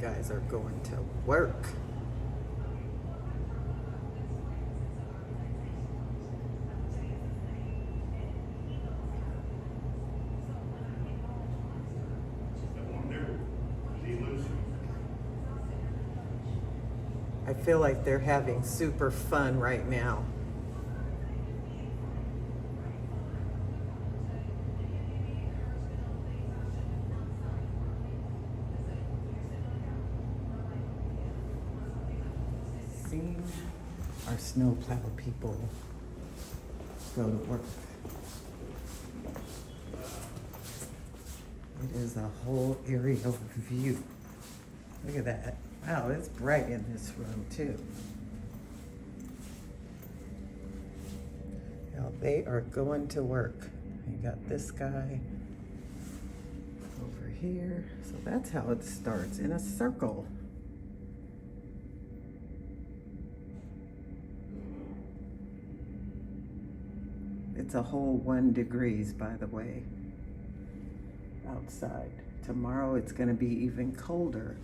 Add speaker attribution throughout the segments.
Speaker 1: guys are going to work. I feel like they're having super fun right now. Seeing our snowplow people go to work. It is a whole aerial view. Look at that. Wow, it's bright in this room too. Now they are going to work. You got this guy over here. So that's how it starts, in a circle. It's a whole 1 degrees, by the way, outside. Tomorrow it's going to be even colder.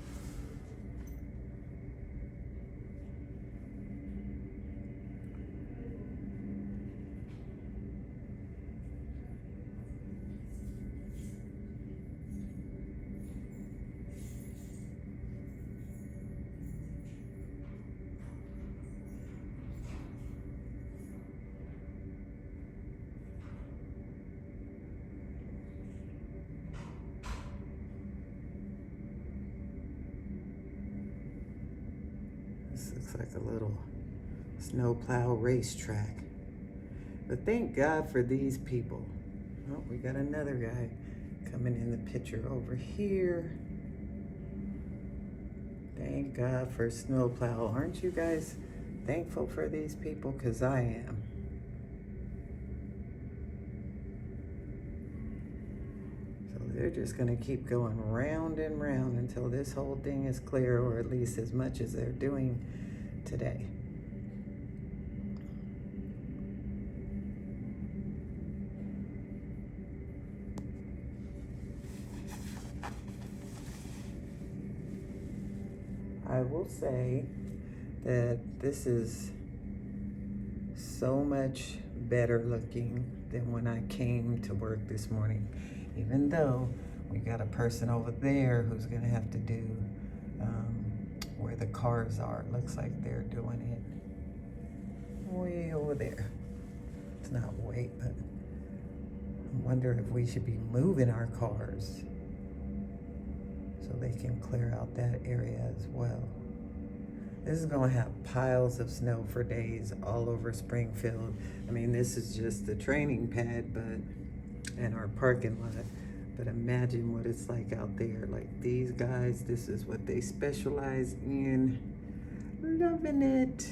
Speaker 1: This looks like a little snowplow racetrack. But thank God for these people. Oh, we got another guy coming in the picture over here. Thank God for snowplow. Aren't you guys thankful for these people? Because I am. So they're just going to keep going round and round until this whole thing is clear, or at least as much as they're doing today. I will say that this is so much better looking than when I came to work this morning, even though we got a person over there who's gonna have to do where the cars are. Looks like they're doing it way over there. It's not way, but I wonder if we should be moving our cars so they can clear out that area as well. This is gonna have piles of snow for days all over Springfield. I mean, this is just the training pad, and our parking lot. But imagine what it's like out there. Like these guys, this is what they specialize in. Loving it.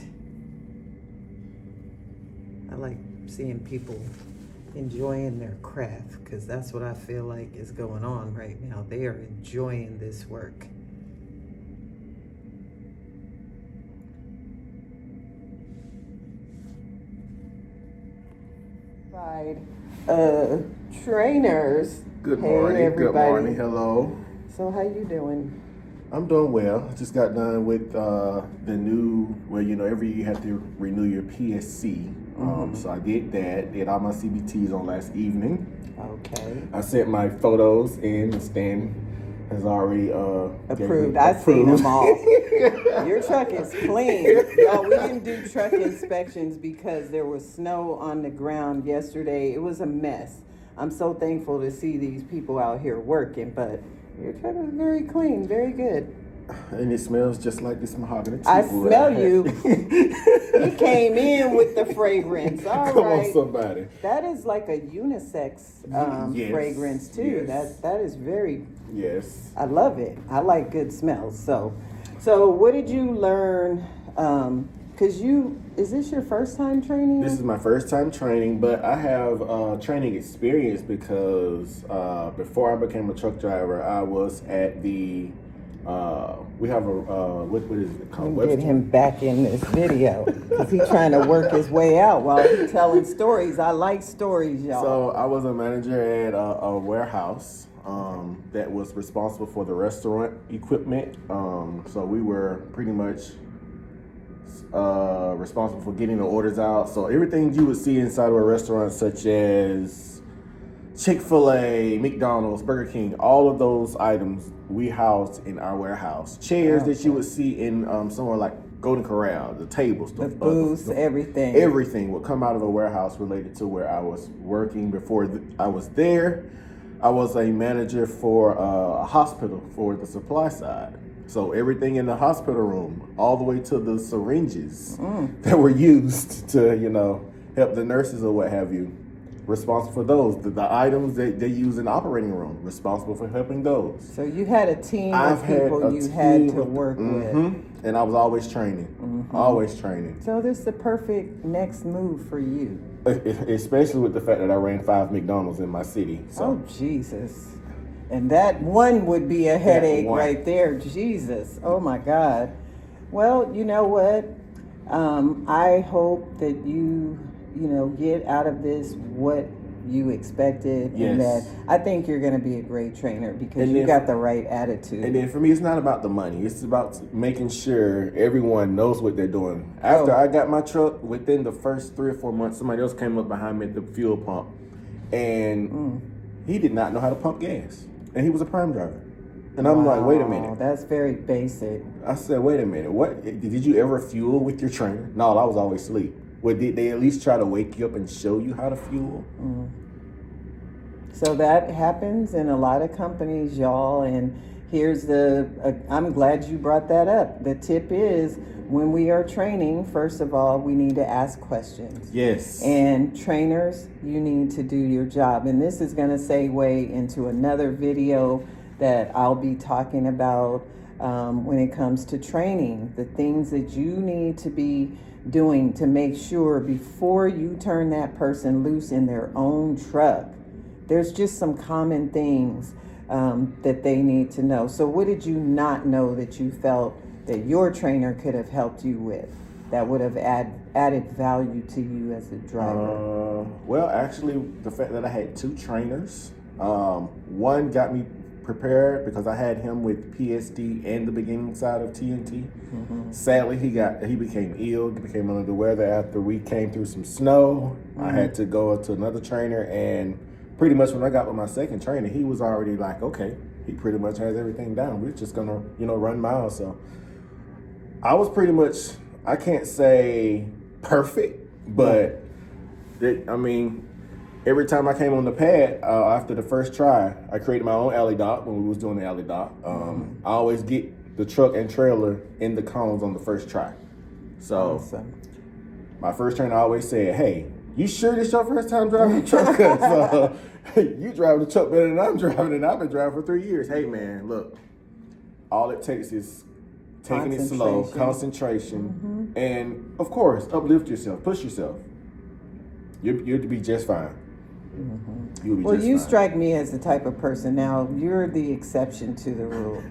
Speaker 1: I like seeing people enjoying their craft, because that's what I feel like is going on right now. They are enjoying this work. Trainers.
Speaker 2: Good morning.
Speaker 1: Hey, everybody.
Speaker 2: Good morning. Hello.
Speaker 1: So how you doing?
Speaker 2: I'm doing well. I just got done with the new, well, every year you have to renew your PSC. So I did that. Did all my CBTs on last evening.
Speaker 1: Okay.
Speaker 2: I sent my photos in, and Stan has already
Speaker 1: approved. I've seen them all. Your truck is clean. Y'all, we didn't do truck inspections because there was snow on the ground yesterday. It was a mess. I'm so thankful to see these people out here working, but your truck is very clean, very good.
Speaker 2: And it smells just like this mahogany.
Speaker 1: I smell you. He came in with the fragrance. All
Speaker 2: Come
Speaker 1: right.
Speaker 2: on, somebody.
Speaker 1: That is like a unisex
Speaker 2: Yes,
Speaker 1: fragrance too.
Speaker 2: yes.
Speaker 1: That is very.
Speaker 2: Yes.
Speaker 1: I love it. I like good smells. So what did you learn? Is this your first time training?
Speaker 2: This is my first time training, but I have training experience because before I became a truck driver, I was at the We have a what is it called?
Speaker 1: Get him back in this video because he's trying to work his way out while he's telling stories. I like stories, y'all.
Speaker 2: So I was a manager at a warehouse that was responsible for the restaurant equipment. So we were pretty much responsible for getting the orders out. So everything you would see inside of a restaurant, such as Chick-fil-A, McDonald's, Burger King, all of those items we housed in our warehouse. Chairs that you would see in somewhere like Golden Corral, the tables,
Speaker 1: the booths, everything.
Speaker 2: Everything would come out of a warehouse related to where I was working. Before I was there, I was a manager for a hospital for the supply side. So everything in the hospital room, all the way to the syringes that were used to, help the nurses or what have you. Responsible for those. The items that they use in the operating room, responsible for helping those.
Speaker 1: So you had a team of people you had to work with.
Speaker 2: And I was always training. Always training.
Speaker 1: So this is the perfect next move for you.
Speaker 2: Especially with the fact that I ran 5 McDonald's in my city. So.
Speaker 1: Oh, Jesus. And that one would be a headache right there. Jesus. Oh, my God. Well, you know what? I hope that you get out of this what you expected.
Speaker 2: Yes.
Speaker 1: And that I think you're going to be a great trainer because you got the right attitude.
Speaker 2: And then for me, it's not about the money. It's about making sure everyone knows what they're doing. After I got my truck, within the first 3 or 4 months, somebody else came up behind me at the fuel pump. And he did not know how to pump gas. And he was a prime driver. And I'm like, wait a minute.
Speaker 1: That's very basic.
Speaker 2: I said, wait a minute. What? Did you ever fuel with your trainer? No, I was always asleep. Well, did they at least try to wake you up and show you how to fuel?
Speaker 1: So that happens in a lot of companies, y'all. And here's I'm glad you brought that up. The tip is when we are training, first of all, we need to ask questions.
Speaker 2: Yes.
Speaker 1: And trainers, you need to do your job. And this is going to segue into another video that I'll be talking about when it comes to training, the things that you need to be doing to make sure before you turn that person loose in their own truck. There's just some common things that they need to know. So what did you not know that you felt that your trainer could have helped you with that would have added value to you as a driver?
Speaker 2: Well, actually, the fact that I had 2 trainers, one got me prepared because I had him with PSD and the beginning side of TNT. Sadly, he became ill. He became under the weather after we came through some snow. I had to go to another trainer, and pretty much when I got with my second trainer, he was already like, okay, he pretty much has everything down. We're just gonna, run miles. So I was pretty much, I can't say perfect, but every time I came on the pad, after the first try, I created my own alley dot when we was doing the alley dot. I always get the truck and trailer in the cones on the first try. So my first trainer always said, hey, you sure this your first time driving the truck? So, you drive the truck better than I'm driving, and I've been driving for 3 years. Hey, man, look, all it takes is taking it slow, concentration, and, of course, uplift yourself, push yourself. You'll be just fine.
Speaker 1: Well, you strike me as the type of person. Now, you're the exception to the rule.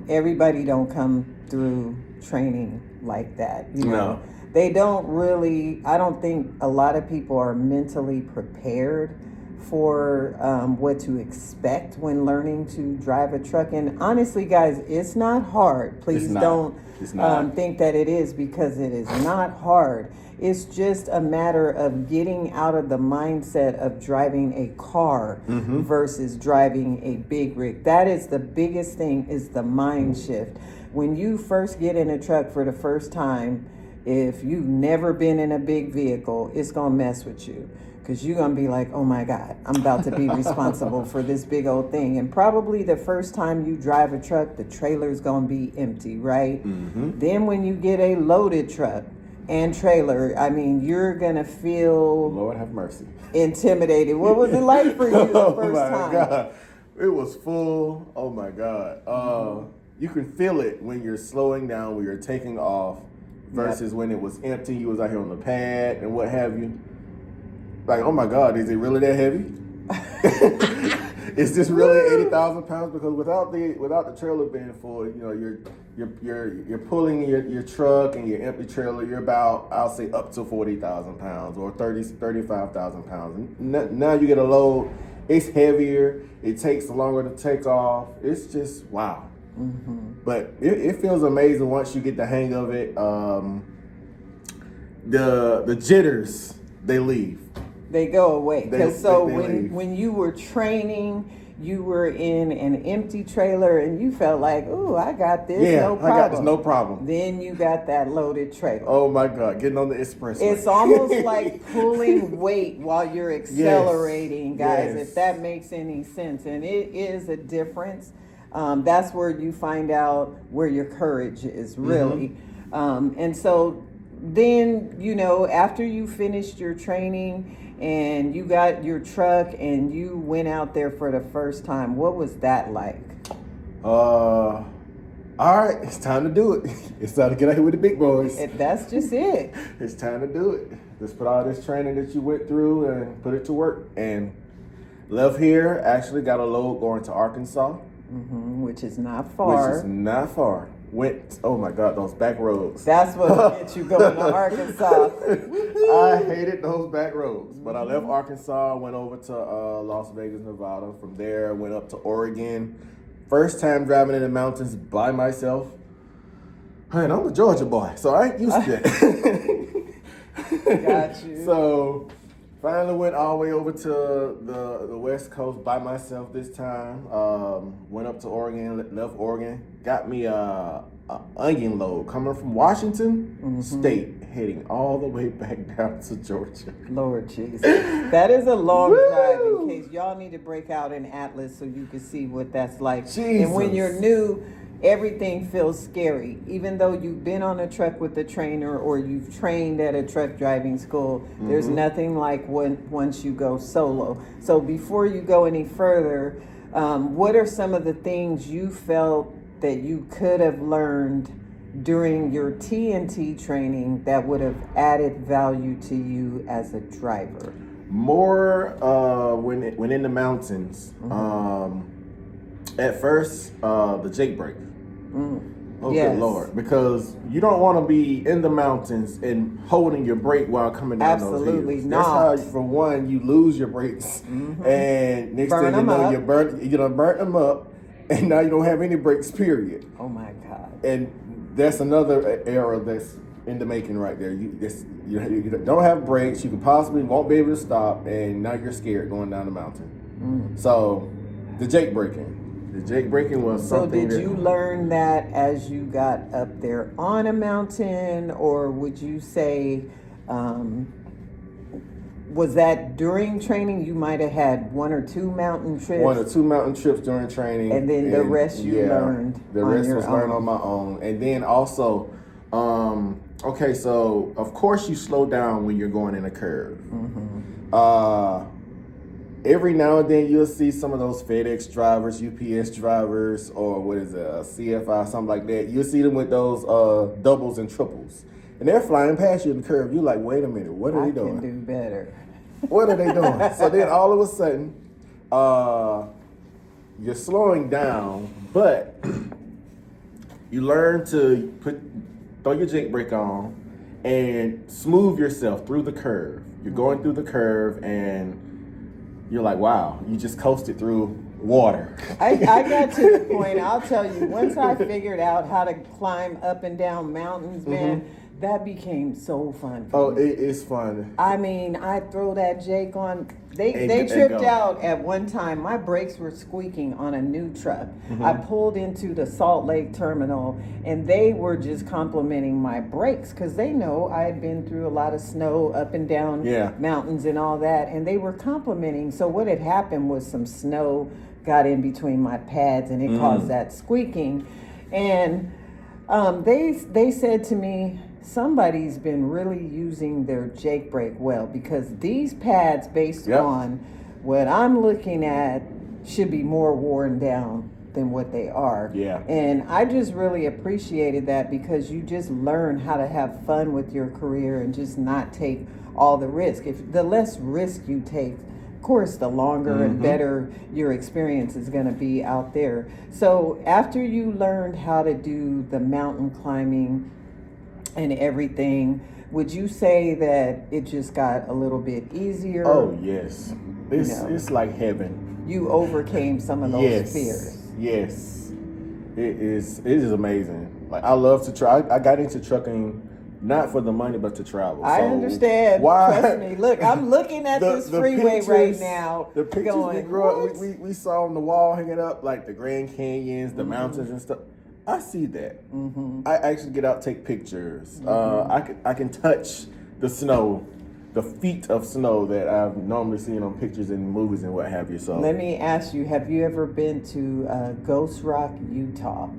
Speaker 1: Everybody don't come through training like that. You know? They don't really, I don't think a lot of people are mentally prepared for what to expect when learning to drive a truck. And honestly, guys, it's not hard. Please don't think that it is, because it is not hard. It's just a matter of getting out of the mindset of driving a car versus driving a big rig. That is the biggest thing, is the mind shift. When you first get in a truck for the first time, if you've never been in a big vehicle, it's going to mess with you, because you're going to be like, oh my God, I'm about to be responsible for this big old thing. And probably the first time you drive a truck, the trailer's going to be empty, right? Then when you get a loaded truck and trailer, I mean, you're going to feel,
Speaker 2: Lord have mercy,
Speaker 1: intimidated. What was it like for you the first time?
Speaker 2: Oh my God. It was full. Oh my God. You can feel it when you're slowing down, when you're taking off, versus when it was empty, you was out here on the pad and what have you. Like, oh my God, is it really that heavy? Is this really 80,000 pounds? Because without the trailer being full, you know, you're pulling your truck and your empty trailer. You're about, I'll say, up to 40,000 pounds or 35,000 pounds. And now you get a load. It's heavier. It takes longer to take off. It's just wow. Mm-hmm. But it feels amazing once you get the hang of it. The jitters, they leave.
Speaker 1: They go away. Because when you were training, you were in an empty trailer and you felt like, ooh, I got this, no problem.
Speaker 2: I got this, no problem.
Speaker 1: Then you got that loaded trailer.
Speaker 2: Oh my God, getting on the expressway.
Speaker 1: It's almost like pulling weight while you're accelerating, guys, if that makes any sense. And it is a difference. That's where you find out where your courage is, really. Mm-hmm. And so then, you know, after you finished your training and you got your truck and you went out there for the first time, what was that like?
Speaker 2: All right, it's time to do it. It's time to get out here with the big boys.
Speaker 1: That's just it.
Speaker 2: It's time to do it. Just put all this training that you went through and put it to work. And left here, actually got a load going to Arkansas. Mm-hmm,
Speaker 1: which is not far.
Speaker 2: Oh my God, those back roads.
Speaker 1: That's what gets you going to Arkansas.
Speaker 2: I hated those back roads. But I left Arkansas, went over to Las Vegas, Nevada. From there, went up to Oregon. First time driving in the mountains by myself. And I'm a Georgia boy, so I ain't used to that.
Speaker 1: Got you.
Speaker 2: So finally went all the way over to the West Coast by myself this time. Went up to Oregon, left Oregon, got me a onion load coming from Washington State, heading all the way back down to Georgia.
Speaker 1: Lord Jesus. That is a long drive. In case y'all need to break out an atlas so you can see what that's like.
Speaker 2: Jesus.
Speaker 1: And when you're new, everything feels scary. Even though you've been on a truck with a trainer or you've trained at a truck driving school, there's nothing like once you go solo. So before you go any further, what are some of the things you felt that you could have learned during your TNT training that would have added value to you as a driver?
Speaker 2: More when in the mountains. At first, the Jake brake. Oh, good Lord. Because you don't want to be in the mountains and holding your brake while coming down those hills.
Speaker 1: Absolutely not.
Speaker 2: That's how, for one, you lose your brakes. And next thing you know, you done burnt them up, and now you don't have any brakes, period.
Speaker 1: Oh, my God.
Speaker 2: And that's another error that's in the making right there. You don't have brakes. You can possibly won't be able to stop, and now you're scared going down the mountain. So the Jake braking. The Jake braking was something.
Speaker 1: So did you learn that as you got up there on a mountain, or would you say, was that during training? You might have had one or two mountain trips.
Speaker 2: One or two mountain trips during training.
Speaker 1: And then the rest you learned
Speaker 2: the rest was learned on my own. And then also, okay, so of course you slow down when you're going in a curve. Every now and then you'll see some of those FedEx drivers, UPS drivers, or what is it, CFI, something like that. You'll see them with those doubles and triples. And they're flying past you in the curve. You're like, wait a minute, what are they doing?
Speaker 1: I can do better.
Speaker 2: What are they doing? So then all of a sudden, you're slowing down, but you learn to throw your Jake brake on and smooth yourself through the curve. You're going through the curve and you're like, wow, you just coasted through water.
Speaker 1: I got to the point, I'll tell you, once I figured out how to climb up and down mountains, man, that became so fun for me.
Speaker 2: It is fun.
Speaker 1: I mean, I throw that Jake on. They tripped out at one time. My brakes were squeaking on a new truck. I pulled into the Salt Lake terminal, and they were just complimenting my brakes because they know I had been through a lot of snow up and down mountains and all that, and they were complimenting. So what had happened was some snow got in between my pads, and it caused that squeaking. And they said to me, somebody's been really using their Jake brake well, because these pads, based on what I'm looking at, should be more worn down than what they are. And I just really appreciated that, because you just learn how to have fun with your career and just not take all the risk. If the less risk you take, course, the longer and better your experience is going to be out there. So after you learned how to do the mountain climbing and everything, would you say that it just got a little bit easier?
Speaker 2: Oh yes, it's like heaven.
Speaker 1: You overcame some of those fears.
Speaker 2: Yes, it is amazing. Like, I love to try. I got into trucking not for the money, but to travel.
Speaker 1: I understand.
Speaker 2: Why?
Speaker 1: Trust me. Look, I'm looking at this freeway right now.
Speaker 2: The pictures we saw on the wall hanging up, like the Grand Canyons, the mountains and stuff. I see that. I actually get out, take pictures. I can touch the snow, the feet of snow that I've normally seen on pictures and movies and what have you. So
Speaker 1: let me ask you: have you ever been to Ghost Rock, Utah?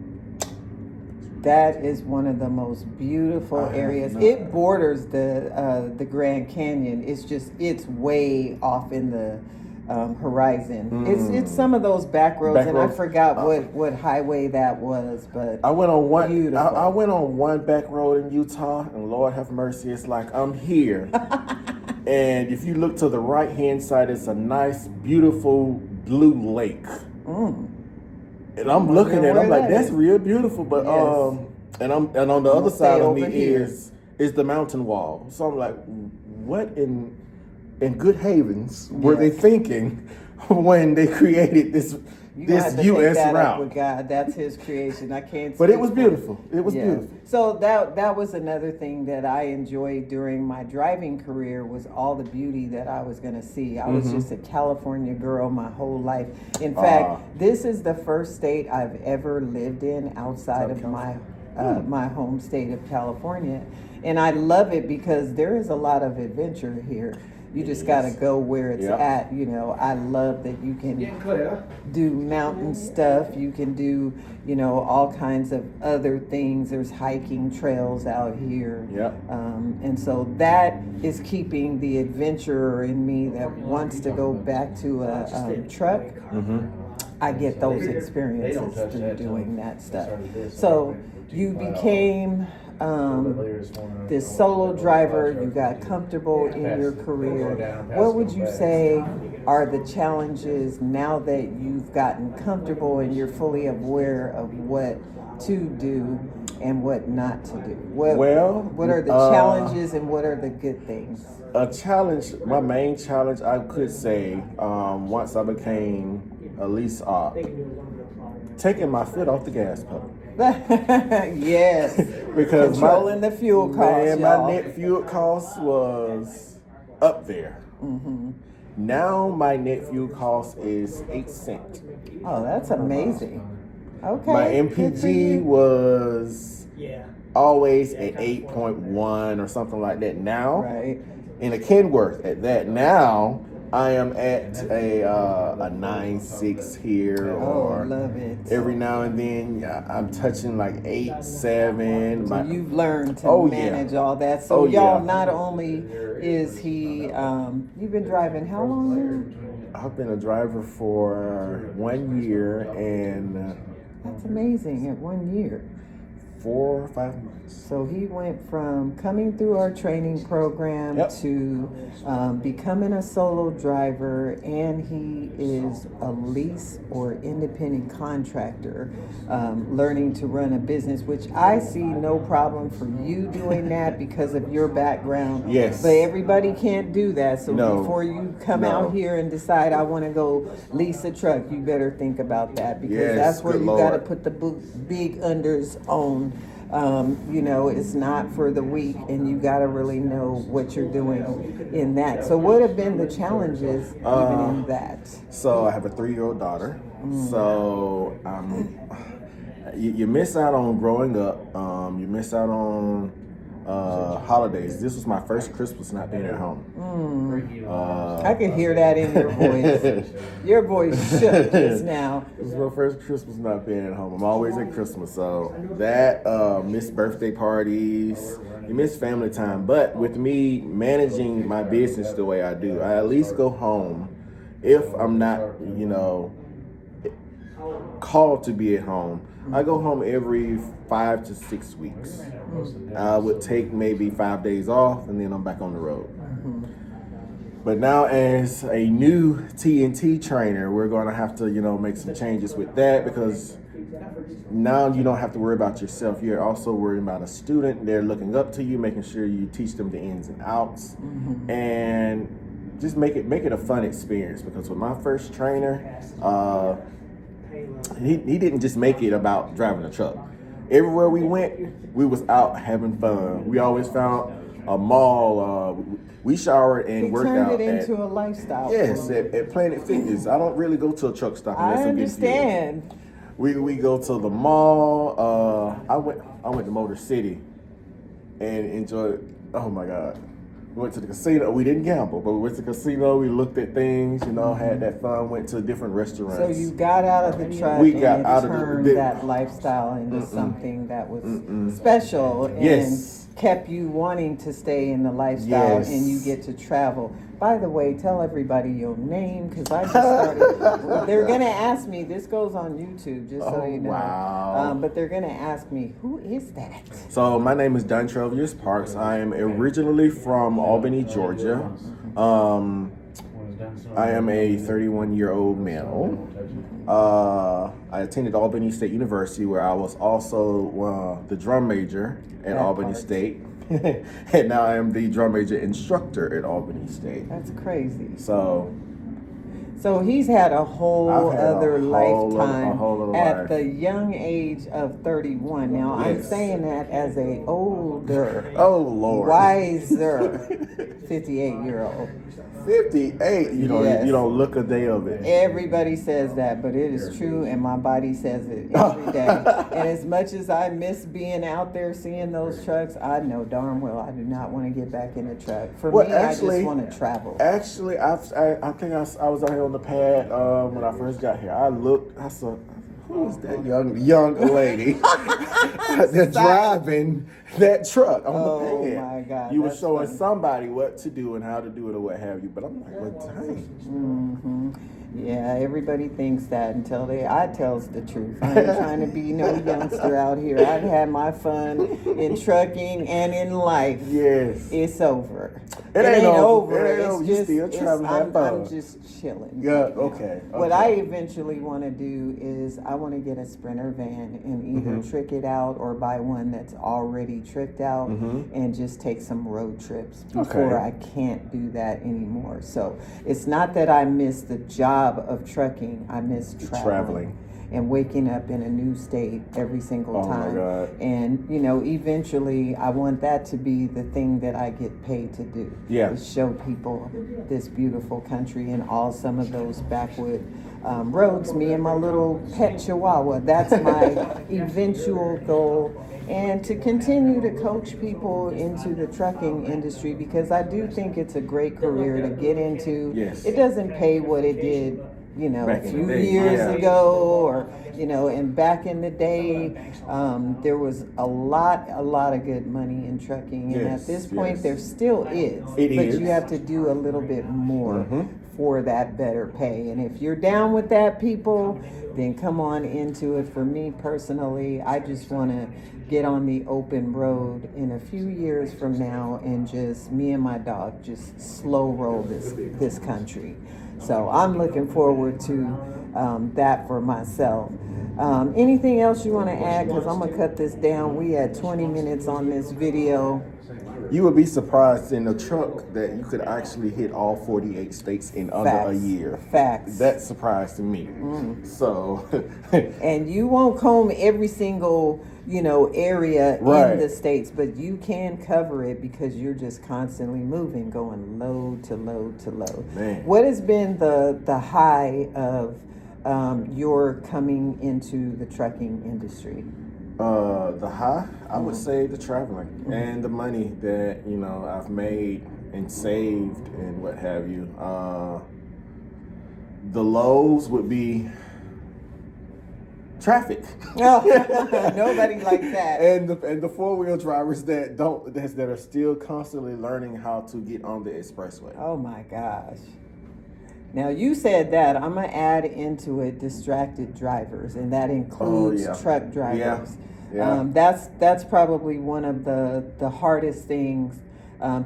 Speaker 1: That is one of the most beautiful areas. It borders the Grand Canyon. It's way off in the horizon. It's some of those back roads, and I forgot what highway that was, but
Speaker 2: I went on one.
Speaker 1: Beautiful.
Speaker 2: I went on one back road in Utah, and Lord have mercy, it's like I'm here. And if you look to the right hand side, it's a nice, beautiful blue lake. And I'm looking at it, I'm like, that's real beautiful. But and on the other side of me is the mountain wall. So I'm like, what in good havens were they thinking when they created this U.S. route?
Speaker 1: With God, that's His creation. I can't.
Speaker 2: But it was beautiful. It was beautiful.
Speaker 1: So that was another thing that I enjoyed during my driving career, was all the beauty that I was going to see. I was just a California girl my whole life. In fact, this is the first state I've ever lived in outside of my home state of California, and I love it because there is a lot of adventure here. You just got to go where it's at. You know, I love that you can do mountain stuff. You can do, all kinds of other things. There's hiking trails out here. And so that is keeping the adventurer in me that wants to go back to a truck. I get those experiences through doing that stuff. So you became this solo driver, you got comfortable in your career. What would you say are the challenges now that you've gotten comfortable and you're fully aware of what to do and what not to do? What are the challenges and what are the good things?
Speaker 2: A challenge, my main challenge, I could say, once I became a lease op, taking my foot off the gas pedal.
Speaker 1: Yes,
Speaker 2: because
Speaker 1: controlling the fuel costs.
Speaker 2: My net fuel cost was up there. Now my net fuel cost is 8 cents.
Speaker 1: Oh, that's amazing. Okay.
Speaker 2: My MPG was always at 8.1 or something like that. Now, in a Kenworth at that. Now I am at a 9.6 here, or
Speaker 1: love it.
Speaker 2: Every now and then I'm touching like 8.7.
Speaker 1: So you've learned to manage all that. So not only is he, you've been driving how long now?
Speaker 2: I've been a driver for 1 year and
Speaker 1: that's amazing. At 1 year.
Speaker 2: 4 or 5 months.
Speaker 1: So he went from coming through our training program to becoming a solo driver, and he is a lease or independent contractor, learning to run a business, which I see no problem for you doing that because of your background.
Speaker 2: Yes.
Speaker 1: But everybody can't do that. So before you come out here and decide I want to go lease a truck, you better think about that, because that's where you got to put the big unders on. It's not for the weak, and you got to really know what you're doing in that. So what have been the challenges even in that?
Speaker 2: So I have a 3-year-old daughter. So you miss out on growing up. You miss out on holidays. This was my first Christmas not being at home.
Speaker 1: I can hear that in your voice. Your voice shook just now.
Speaker 2: This was my first Christmas not being at home. I'm always at Christmas, so that miss birthday parties, you miss family time. But with me managing my business the way I do, I at least go home if I'm not, called to be at home. I go home every 5 to 6 weeks. I would take maybe 5 days off, and then I'm back on the road. But now, as a new T&T trainer, we're going to have to, make some changes with that, because now you don't have to worry about yourself. You're also worrying about a student. They're looking up to you, making sure you teach them the ins and outs, and just make it a fun experience. Because with my first trainer, he didn't just make it about driving a truck. Everywhere we went, we was out having fun. We always found a mall. We showered and worked out.
Speaker 1: Turned it into a lifestyle.
Speaker 2: Yes, at Planet Fitness. I don't really go to a truck stop.
Speaker 1: I understand.
Speaker 2: We go to the mall. I went to Motor City and enjoyed. Oh my God. We went to the casino. We didn't gamble, but we went to the casino. We looked at things, had that fun. Went to different restaurants.
Speaker 1: So you got out of the truck turned that lifestyle into something that was special and kept you wanting to stay in the lifestyle, and you get to travel. By the way, tell everybody your name, because I just started. They're going to ask me, this goes on YouTube, just so you know.
Speaker 2: Wow.
Speaker 1: But they're going to ask me, who is that?
Speaker 2: So my name is Dontrelvius Parks. I am originally from Albany, Georgia. I am a 31-year-old male. I attended Albany State University, where I was also the drum major at Albany State. And now I am the drum major instructor at Albany State.
Speaker 1: That's crazy.
Speaker 2: So
Speaker 1: he's had a whole other lifetime at
Speaker 2: life.
Speaker 1: the young age of 31. Now, I'm saying that as a older, wiser 58-year-old.
Speaker 2: 58, you don't look a day of it.
Speaker 1: Everybody says that, but it is true, and my body says it every day. And as much as I miss being out there seeing those trucks, I know darn well I do not want to get back in a truck. For me, I just want to travel.
Speaker 2: Actually, I think I was out here on the pad when I first got here. I saw, who's that young lady that's driving that truck on the pad?
Speaker 1: Oh my God!
Speaker 2: You were showing somebody what to do and how to do it or what have you. But I'm like, well, dang.
Speaker 1: Yeah, everybody thinks that until I tells the truth. I ain't trying to be no youngster out here. I've had my fun in trucking and in life.
Speaker 2: Yes.
Speaker 1: It's over.
Speaker 2: It ain't over.
Speaker 1: It's
Speaker 2: just, you still traveling, have fun.
Speaker 1: I'm just chilling.
Speaker 2: Yeah, okay.
Speaker 1: What I eventually want to do is I want to get a Sprinter van and either trick it out or buy one that's already tricked out and just take some road trips before I can't do that anymore. So it's not that I miss the job of trucking. I miss traveling and waking up in a new state every single time.
Speaker 2: Oh my God.
Speaker 1: And eventually I want that to be the thing that I get paid to do.
Speaker 2: Yeah.
Speaker 1: To show people this beautiful country and all some of those backwood roads. Me and my little pet Chihuahua. That's my eventual goal. And to continue to coach people into the trucking industry, because I do think it's a great career to get into.
Speaker 2: Yes.
Speaker 1: It doesn't pay what it did,
Speaker 2: back
Speaker 1: a few years ago, or, and back in the day, there was a lot of good money in trucking. And at this point, there still is. But you have to do a little bit more for that better pay. And if you're down with that, people, then come on into it. For me personally, I just want to get on the open road in a few years from now and just me and my dog just slow roll this country. So I'm looking forward to that for myself. Anything else you want to add? Because I'm going to cut this down. We had 20 minutes on this video.
Speaker 2: You would be surprised in a truck that you could actually hit all 48 states in under a year.
Speaker 1: Facts.
Speaker 2: That surprised me. So.
Speaker 1: And you won't comb every single, area in the states, but you can cover it because you're just constantly moving, going load to load to load.
Speaker 2: Man.
Speaker 1: What has been the high of your coming into the trucking industry?
Speaker 2: The high, I would say the traveling and the money that, I've made and saved and what have you. The lows would be traffic.
Speaker 1: Nobody likes that.
Speaker 2: And the 4-wheel drivers that are still constantly learning how to get on the expressway.
Speaker 1: Oh my gosh. Now you said that. I'm gonna add into it distracted drivers, and that includes truck drivers.
Speaker 2: Yeah.
Speaker 1: That's probably one of the hardest things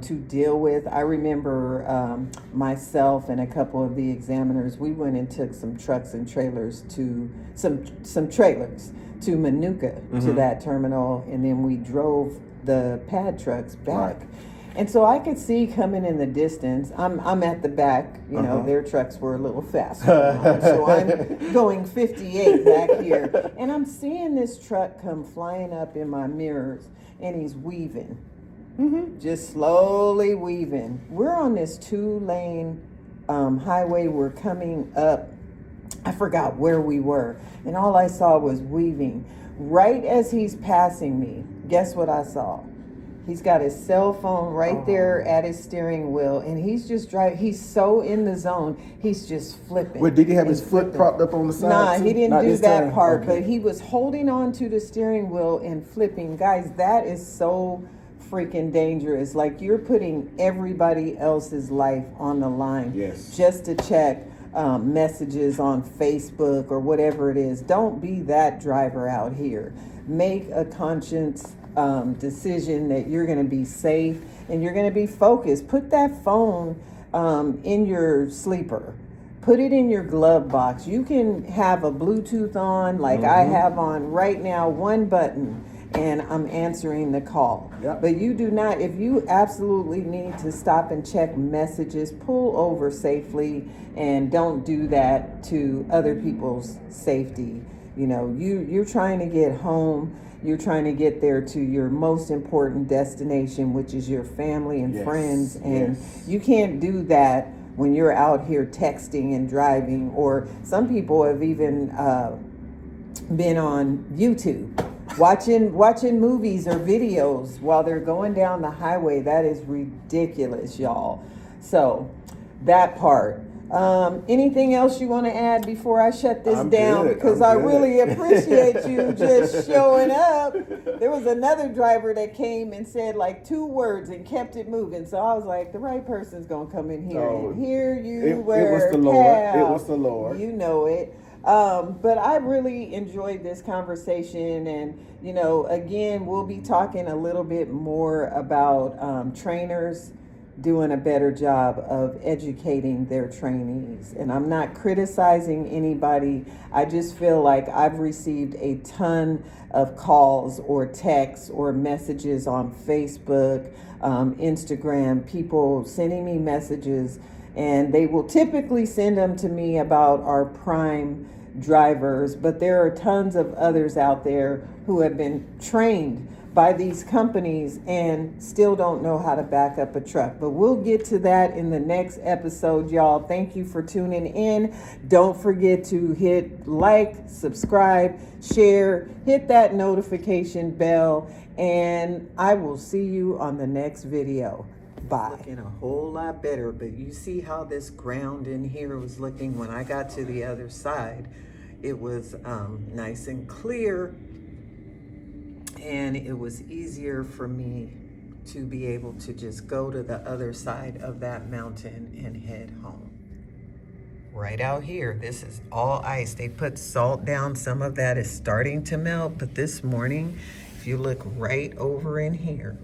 Speaker 1: to deal with. I remember myself and a couple of the examiners, we went and took some trucks and trailers to some trailers to Manuka, to that terminal, and then we drove the pad trucks back.
Speaker 2: Right.
Speaker 1: And so I could see coming in the distance, I'm at the back, you know, their trucks were a little faster. So I'm going 58 back here. And I'm seeing this truck come flying up in my mirrors, and he's weaving. Just slowly weaving. We're on this 2-lane highway. We're coming up. I forgot where we were. And all I saw was weaving. Right as he's passing me, guess what I saw? He's got his cell phone right there at his steering wheel, and he's just driving. He's so in the zone, he's just flipping.
Speaker 2: Wait, did he have his foot propped up on the side?
Speaker 1: Nah, he didn't do that part,
Speaker 2: okay.
Speaker 1: but he was holding on to the steering wheel and flipping. Guys, that is so freaking dangerous. Like, you're putting everybody else's life on the line.
Speaker 2: Yes.
Speaker 1: Just to check messages on Facebook or whatever it is. Don't be that driver out here. Make a conscious decision that you're going to be safe and you're going to be focused. Put that phone in your sleeper. Put it in your glove box. You can have a Bluetooth on, like I have on right now, one button, and I'm answering the call.
Speaker 2: Yep.
Speaker 1: But you do not, if you absolutely need to stop and check messages, pull over safely, and don't do that to other people's safety. You know, you're trying to get home. You're trying to get there to your most important destination, which is your family and friends. And you can't do that when you're out here texting and driving. Or some people have even been on YouTube watching movies or videos while they're going down the highway. That is ridiculous, y'all. So that part. Anything else you want to add before I shut this down?
Speaker 2: Good.
Speaker 1: Because I really appreciate you just showing up. There was another driver that came and said like 2 words and kept it moving. So I was like, the right person's going to come in here and hear you.
Speaker 2: It was the Lord.
Speaker 1: Cow.
Speaker 2: It was the Lord.
Speaker 1: You know it. But I really enjoyed this conversation, and you know, again, we'll be talking a little bit more about trainers doing a better job of educating their trainees. And I'm not criticizing anybody. I just feel like I've received a ton of calls or texts or messages on Facebook, Instagram, people sending me messages, and they will typically send them to me about our prime drivers, but there are tons of others out there who have been trained by these companies and still don't know how to back up a truck. But we'll get to that in the next episode, y'all. Thank you for tuning in. Don't forget to hit like, subscribe, share, hit that notification bell, and I will see you on the next video. Bye. Looking a whole lot better, but you see how this ground in here was looking when I got to the other side. It was nice and clear, and it was easier for me to be able to just go to the other side of that mountain and head home. Right out here, this is all ice. They put salt down. Some of that is starting to melt, but this morning, if you look right over in here,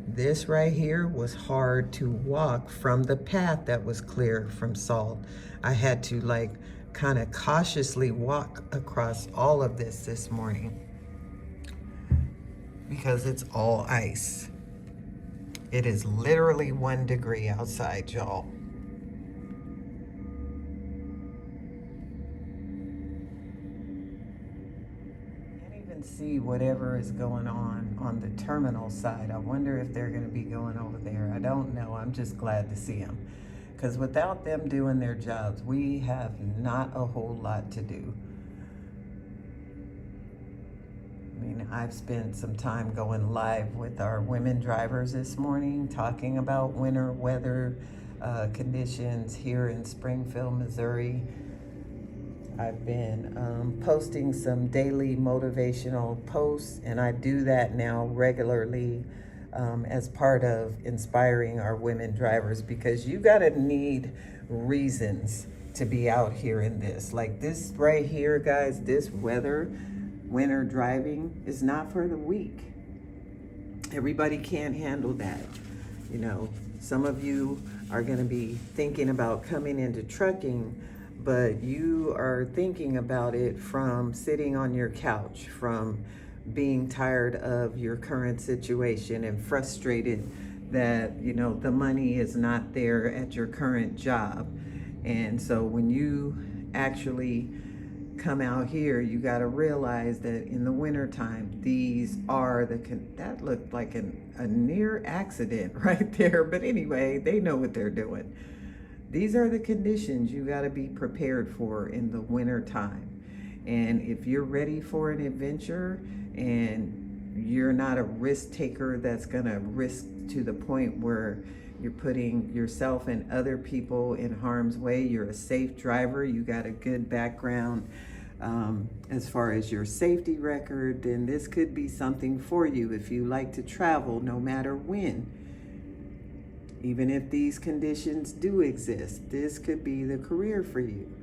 Speaker 1: this right here was hard to walk from the path that was clear from salt. I had to like kind of cautiously walk across all of this morning because it's all ice. It is literally 1 degree outside, y'all. Can't even see whatever is going on the terminal side. I wonder if they're going to be going over there. I don't know. I'm just glad to see them. Because without them doing their jobs, we have not a whole lot to do. I mean, I've spent some time going live with our women drivers this morning, talking about winter weather conditions here in Springfield, Missouri. I've been posting some daily motivational posts, and I do that now regularly as part of inspiring our women drivers, because you gotta need reasons to be out here in this. Like this right here, guys, this winter driving is not for the weak. Everybody can't handle that. You know, some of you are going to be thinking about coming into trucking, but you are thinking about it from sitting on your couch, from being tired of your current situation and frustrated that, you know, the money is not there at your current job. And so when you actually come out here, you got to realize that in the wintertime, these are that looked like a near accident right there. But anyway, they know what they're doing. These are the conditions you got to be prepared for in the wintertime. And if you're ready for an adventure and you're not a risk taker that's going to risk to the point where you're putting yourself and other people in harm's way, you're a safe driver, you got a good background as far as your safety record, then this could be something for you if you like to travel no matter when. Even if these conditions do exist, this could be the career for you.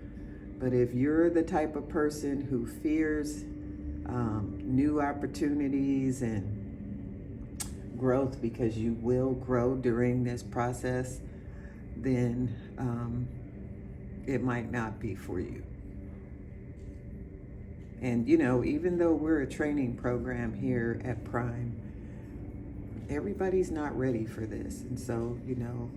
Speaker 1: But if you're the type of person who fears new opportunities and growth, because you will grow during this process, then it might not be for you. And you know, even though we're a training program here at Prime, everybody's not ready for this. And so, you know,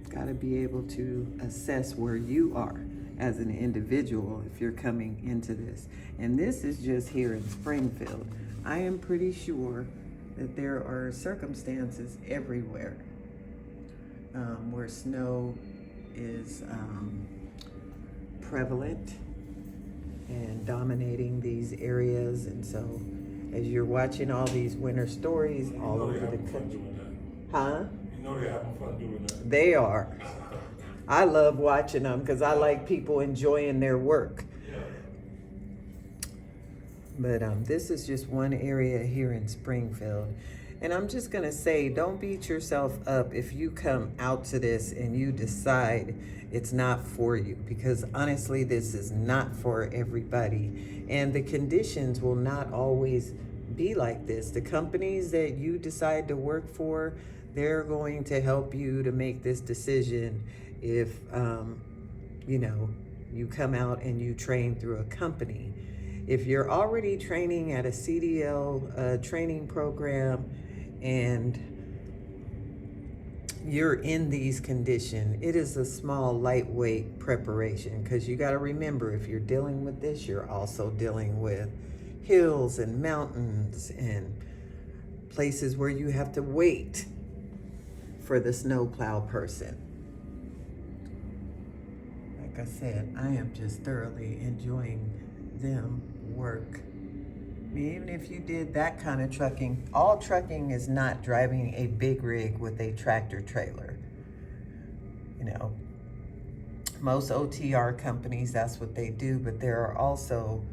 Speaker 1: got to be able to assess where you are as an individual if you're coming into this. And this is just here in Springfield. I am pretty sure that there are circumstances everywhere where snow is prevalent and dominating these areas. And so as you're watching all these winter stories all over the country. Huh?
Speaker 3: You know they're having fun doing that.
Speaker 1: They are. I love watching them because I like people enjoying their work.
Speaker 3: Yeah.
Speaker 1: But this is just one area here in Springfield. And I'm just going to say, don't beat yourself up if you come out to this and you decide it's not for you. Because honestly, this is not for everybody. And the conditions will not always be like this. The companies that you decide to work for, they're going to help you to make this decision if, you know, you come out and you train through a company. If you're already training at a CDL training program and you're in these conditions, it is a small, lightweight preparation, because you got to remember, if you're dealing with this, you're also dealing with hills and mountains and places where you have to wait for the snowplow person. Like I said, I am just thoroughly enjoying them work. I mean, even if you did that kind of trucking, all trucking is not driving a big rig with a tractor trailer. You know, most OTR companies, that's what they do, but there are also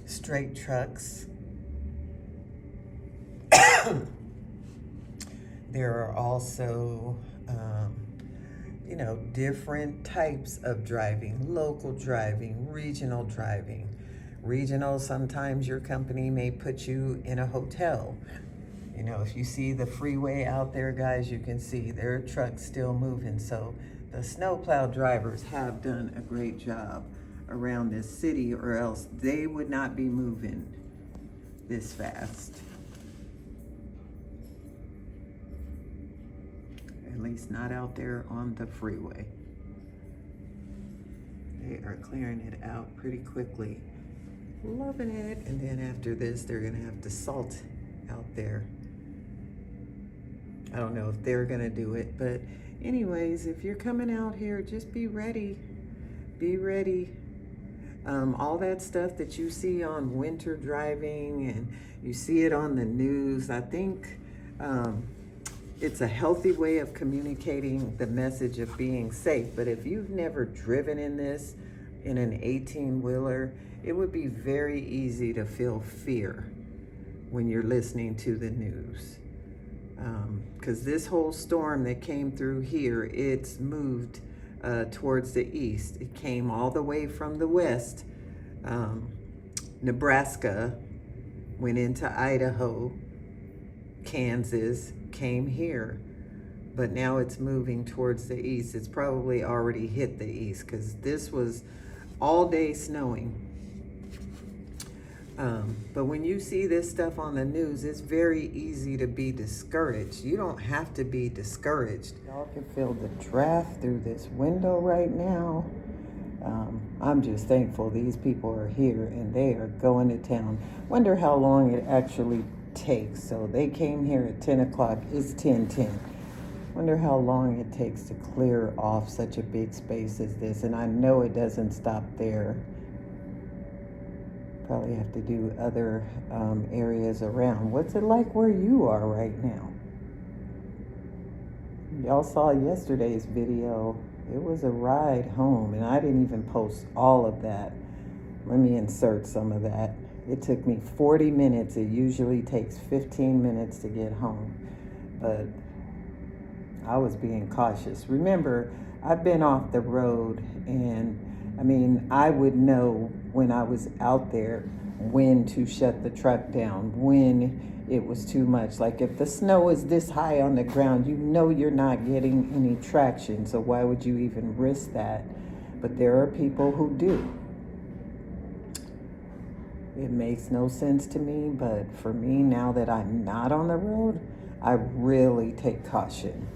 Speaker 1: straight trucks. There are also, you know, different types of driving, local driving, regional driving. Regional, sometimes your company may put you in a hotel. You know, if you see the freeway out there, guys, you can see their trucks still moving. So the snowplow drivers have done a great job around this city, or else they would not be moving this fast. At least not out there on the freeway. They are clearing it out pretty quickly. Loving it. And then after this, they're gonna have to salt out there. I don't know if they're gonna do it, but anyways, if you're coming out here, just be ready. Be ready. All that stuff that you see on winter driving and you see it on the news, I think it's a healthy way of communicating the message of being safe. But if you've never driven in this, in an 18-wheeler, it would be very easy to feel fear when you're listening to the news. Because this whole storm that came through here, it's moved towards the east. It came all the way from the west. Nebraska, went into Idaho, Kansas came here, but now it's moving towards the east. It's probably already hit the east because this was all day snowing. But when you see this stuff on the news, it's very easy to be discouraged. You don't have to be discouraged. Y'all can feel the draft through this window right now. I'm just thankful these people are here and they are going to town. Wonder how long it actually takes. So they came here at 10 o'clock. It's 10:10. Wonder how long it takes to clear off such a big space as this. And I know it doesn't stop there. Probably have to do other areas around. What's it like where you are right now? Y'all saw yesterday's video. It was a ride home, and I didn't even post all of that. Let me insert some of that. It took me 40 minutes. It usually takes 15 minutes to get home, but I was being cautious. Remember, I've been off the road, and I mean, I would know when I was out there when to shut the truck down, when it was too much. Like if the snow is this high on the ground, you know you're not getting any traction, so why would you even risk that? But there are people who do. It makes no sense to me, but for me, now that I'm not on the road, I really take caution.